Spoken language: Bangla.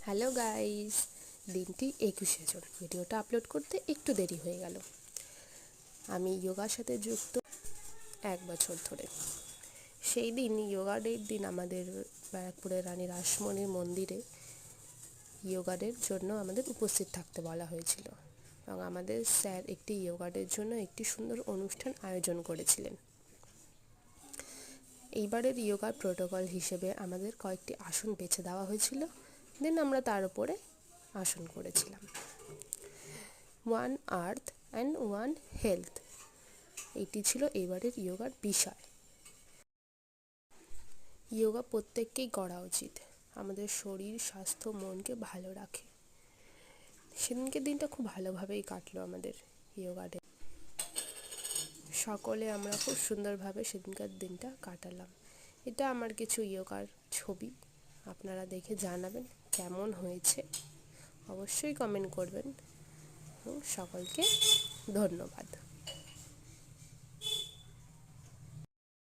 হ্যালো গাইস, দিনটি 21শে জুন। ভিডিওটা আপলোড করতে একটু দেরি হয়ে গেল। আমি যোগার সাথে যুক্ত 1 বছর ধরে। সেই দিন যোগা ডের দিন আমাদের ব্যারাকপুরের রানী রাসমণির মন্দিরে যোগা ডের জন্য আমাদের উপস্থিত থাকতে বলা হয়েছিল এবং আমাদের স্যার একটি যোগা ডের জন্য একটি সুন্দর অনুষ্ঠান আয়োজন করেছিলেন। এইবারের যোগার প্রোটোকল হিসেবে আমাদের কয়েকটি আসন বেছে দেওয়া হয়েছিল, দেন আমরা তার উপরে আসন করেছিলাম। 1 আর্থ অ্যান্ড 1 হেলথ, এটি ছিল এবারের যোগার বিষয়। যোগা প্রত্যেককেই করা উচিত, আমাদের শরীর স্বাস্থ্য মনকে ভালো রাখে। সেদিনকে দিনটা খুব ভালোভাবেই কাটলো আমাদের যোগা ডে। সকলে আমরা খুব সুন্দরভাবে সেদিনকার দিনটা কাটালাম। এটা আমার কিছু যোগার ছবি, আপনারা দেখে জানাবেন কেমন হয়েছে, অবশ্যই কমেন্ট করবেন। সকলকে ধন্যবাদ।